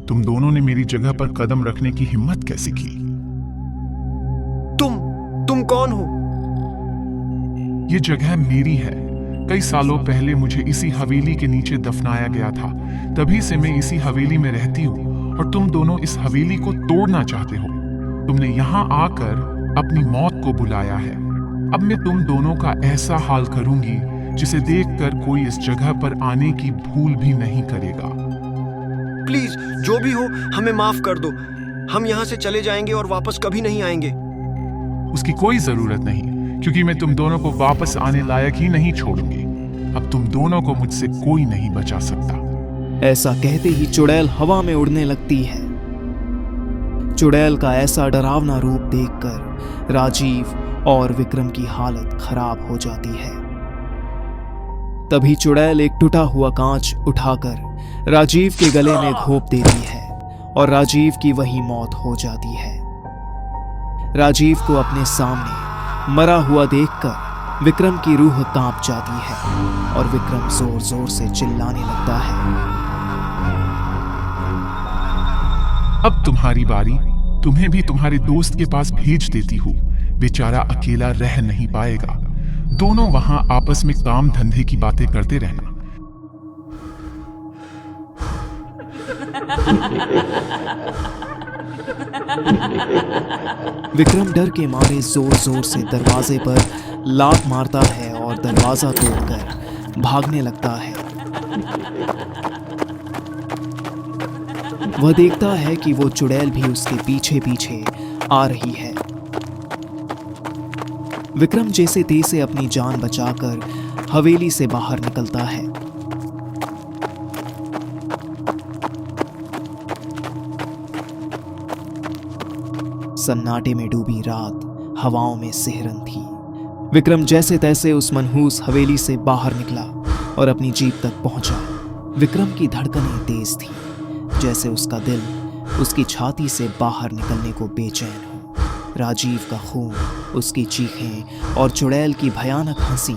तुम दोनों ने मेरी जगह पर कदम रखने की हिम्मत कैसे की? तुम कौन हो? ये जगह मेरी है। कई सालों पहले मुझे इसी हवेली के नीचे दफनाया गया था। तभी से मैं इसी हवेली में रहती हूँ और तुम दोनों इस हवेली को तोड़ना चाहते हो। तुमने यहाँ आकर अपनी मौत को बुलाया है। अब मैं तुम दोनों का ऐसा हाल करूंगी जिसे देखकर कोई इस जगह पर आने की भूल भी नहीं करेगा। प्लीज, जो भी हो हमें माफ कर दो। हम यहाँ से चले जाएंगे और वापस कभी नहीं आएंगे। उसकी कोई जरूरत नहीं, क्योंकि मैं तुम दोनों को वापस आने लायक ही नहीं छोड़ूंगी। अब तुम दोनों को मुझसे कोई नहीं बचा सकता। ऐसा कहते ही चुड़ैल हवा में उड़ने लगती है। चुड़ैल का ऐसा डरावना रूप देखकर राजीव और विक्रम की हालत खराब हो जाती है। तभी चुड़ैल एक टूटा हुआ कांच उठाकर राजीव के गले में घोंप देती है और राजीव की वही मौत हो जाती है। राजीव को अपने सामने मरा हुआ देखकर विक्रम की रूह कांप जाती है और विक्रम जोर जोर से चिल्लाने लगता है। अब तुम्हारी बारी। तुम्हें भी तुम्हारे दोस्त के पास भेज देती हूँ। बेचारा अकेला रह नहीं पाएगा। दोनों वहां आपस में काम धंधे की बातें करते रहना। विक्रम डर के मारे जोर जोर से दरवाजे पर लात मारता है और दरवाजा तोड़कर भागने लगता है। वह देखता है कि वो चुड़ैल भी उसके पीछे पीछे आ रही है। विक्रम जैसे तैसे अपनी जान बचाकर हवेली से बाहर निकलता है। सन्नाटे में डूबी रात हवाओं में सिहरन थी। विक्रम जैसे तैसे उस मनहूस हवेली से बाहर निकला और अपनी जीप तक पहुंचा। विक्रम की धड़कनें तेज थी, जैसे उसका दिल उसकी छाती से बाहर निकलने को बेचैन हो। राजीव का खून, उसकी चीखें और चुड़ैल की भयानक हंसी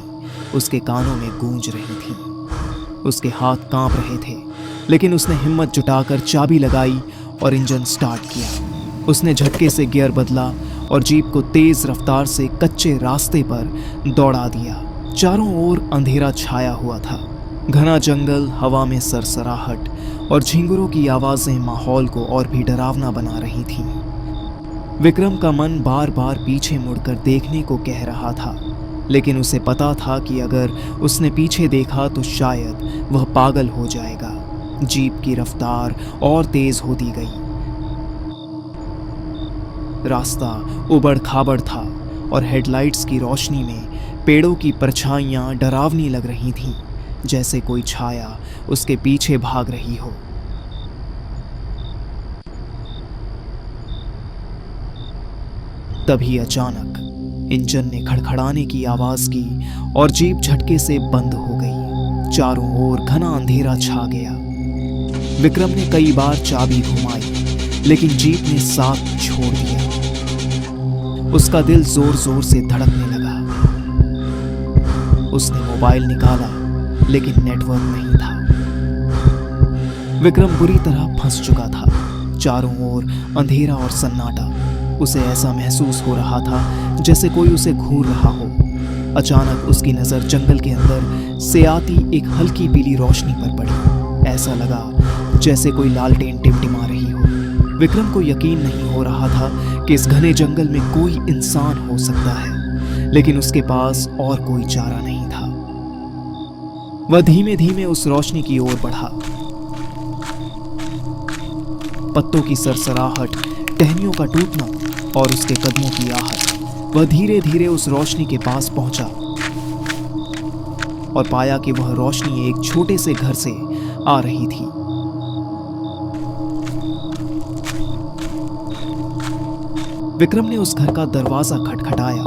उसके कानों में गूंज रही थी। उसके हाथ कांप रहे थे, लेकिन उसने हिम्मत जुटाकर चाबी लगाई और इंजन स्टार्ट किया। उसने झटके से गियर बदला और जीप को तेज रफ्तार से कच्चे रास्ते पर दौड़ा दिया। चारों ओर अंधेरा छाया हुआ था। घना जंगल, हवा में सरसराहट और झिंगुरों की आवाजें माहौल को और भी डरावना बना रही थीं। विक्रम का मन बार बार पीछे मुड़कर देखने को कह रहा था, लेकिन उसे पता था कि अगर उसने पीछे देखा तो शायद वह पागल हो जाएगा। जीप की रफ्तार और तेज होती गई। रास्ता उबड़ खाबड़ था और हेडलाइट्स की रोशनी में पेड़ों की परछाइयां डरावनी लग रही थीं, जैसे कोई छाया उसके पीछे भाग रही हो। तभी अचानक इंजन ने खड़खड़ाने की आवाज की और जीप झटके से बंद हो गई। चारों ओर घना अंधेरा छा गया। विक्रम ने कई बार चाबी घुमाई, लेकिन जीप ने साथ छोड़ दिया। उसका दिल जोर जोर से धड़कने लगा। उसने मोबाइल निकाला, लेकिन नेटवर्क नहीं था। विक्रम बुरी तरह फंस चुका था। चारों ओर अंधेरा और सन्नाटा। उसे ऐसा महसूस हो रहा था जैसे कोई उसे घूर रहा हो। अचानक उसकी नजर जंगल के अंदर से आती एक हल्की पीली रोशनी पर पड़ी। ऐसा लगा जैसे कोई लालटेन टिमटिमा रही हो। विक्रम को यकीन नहीं हो रहा था कि इस घने जंगल में कोई इंसान हो सकता है, लेकिन उसके पास और कोई चारा नहीं था। वह धीमे धीमे उस रोशनी की ओर बढ़ा। पत्तों की सरसराहट, टहनियों का टूटना और उसके कदमों की आहट। वह धीरे धीरे उस रोशनी के पास पहुंचा और पाया कि वह रोशनी एक छोटे से घर से आ रही थी। विक्रम ने उस घर का दरवाजा खटखटाया।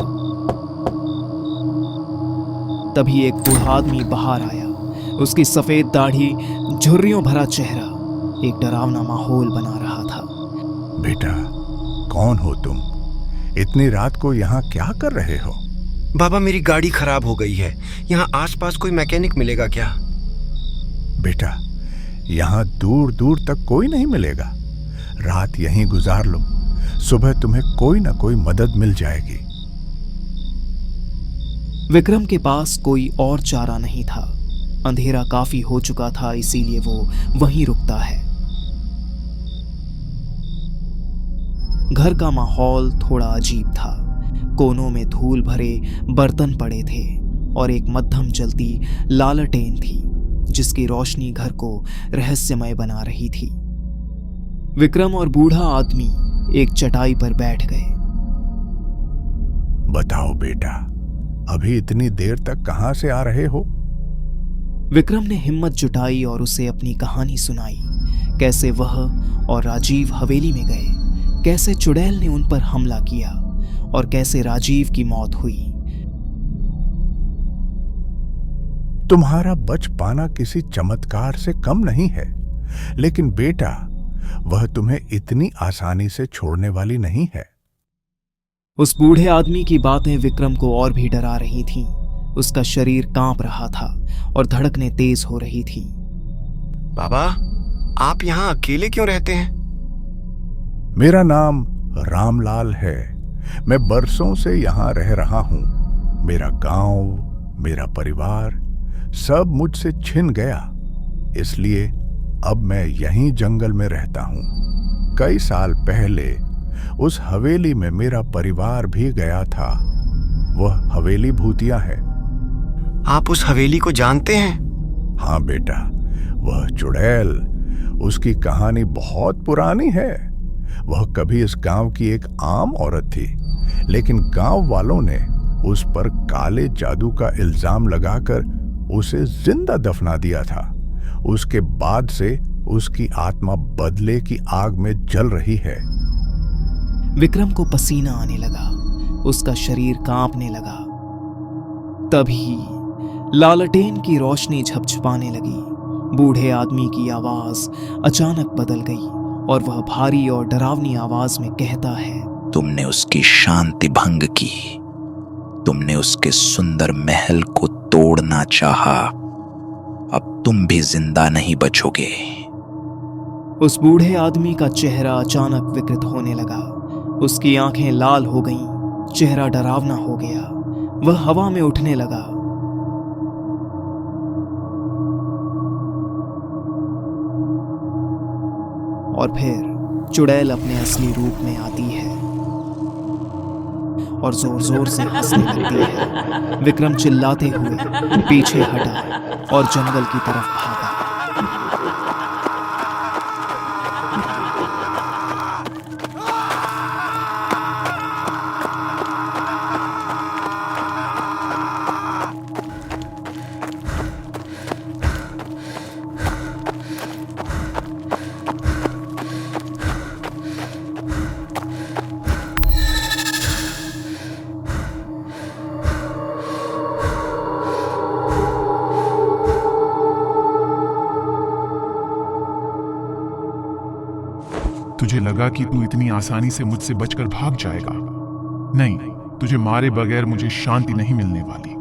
तभी एक बूढ़ा आदमी बाहर आया। उसकी सफेद दाढ़ी, झुर्रियों भरा चेहरा एक डरावना माहौल बना रहा था। बेटा, कौन हो तुम? इतनी रात को यहाँ क्या कर रहे हो? बाबा, मेरी गाड़ी खराब हो गई है। यहाँ आसपास कोई मैकेनिक मिलेगा क्या? बेटा, यहाँ दूर दूर तक कोई नहीं मिलेगा। रात यहीं गुजार लो, सुबह तुम्हें कोई ना कोई मदद मिल जाएगी। विक्रम के पास कोई और चारा नहीं था। अंधेरा काफी हो चुका था, इसीलिए वो वहीं रुकता है। घर का माहौल थोड़ा अजीब था। कोनों में धूल भरे बर्तन पड़े थे और एक मध्यम चलती लालटेन थी जिसकी रोशनी घर को रहस्यमय बना रही थी। विक्रम और बूढ़ा आदमी एक चटाई पर बैठ गए। बताओ बेटा, अभी इतनी देर तक कहां से आ रहे हो? विक्रम ने हिम्मत जुटाई और उसे अपनी कहानी सुनाई। कैसे वह और राजीव हवेली में गए, कैसे चुड़ैल ने उन पर हमला किया और कैसे राजीव की मौत हुई। तुम्हारा बच पाना किसी चमत्कार से कम नहीं है, लेकिन बेटा, वह तुम्हें इतनी आसानी से छोड़ने वाली नहीं है। उस बूढ़े आदमी की बातें विक्रम को और भी डरा रही थीं। उसका शरीर कांप रहा था और धड़कनें तेज हो रही थीं। बाबा, आप यहाँ अकेले क्यों रहते हैं? मेरा नाम रामलाल है। मैं बरसों से यहाँ रह रहा हूँ। मेरा गांव, मेरा परिवार सब मुझसे छिन गया, इसलिए अब मैं यहीं जंगल में रहता हूँ। कई साल पहले उस हवेली में मेरा परिवार भी गया था। वह हवेली भूतिया है। आप उस हवेली को जानते हैं? हाँ बेटा, वह चुड़ैल, उसकी कहानी बहुत पुरानी है। वह कभी इस गांव की एक आम औरत थी, लेकिन गांव वालों ने उस पर काले जादू का इल्जाम लगाकर उसे जिंदा दफना दिया था। उसके बाद से उसकी आत्मा बदले की आग में जल रही है। विक्रम को पसीना आने लगा, उसका शरीर कांपने लगा। तभी लालटेन की रोशनी झपझपाने लगी। बूढ़े आदमी की आवाज अचानक बदल गई और वह भारी और डरावनी आवाज में कहता है, तुमने उसकी शांति भंग की, तुमने उसके सुंदर महल को तोड़ना चाहा, अब तुम भी जिंदा नहीं बचोगे। उस बूढ़े आदमी का चेहरा अचानक विकृत होने लगा। उसकी आंखें लाल हो गईं, चेहरा डरावना हो गया। वह हवा में उठने लगा। और फिर चुड़ैल अपने असली रूप में आती है और जोर जोर से हंसने लगती है। विक्रम चिल्लाते हुए पीछे हटा और जंगल की तरफ भागा। तुझे लगा कि तू इतनी आसानी से मुझसे बचकर भाग जाएगा। नहीं, तुझे मारे बगैर मुझे शांति नहीं मिलने वाली।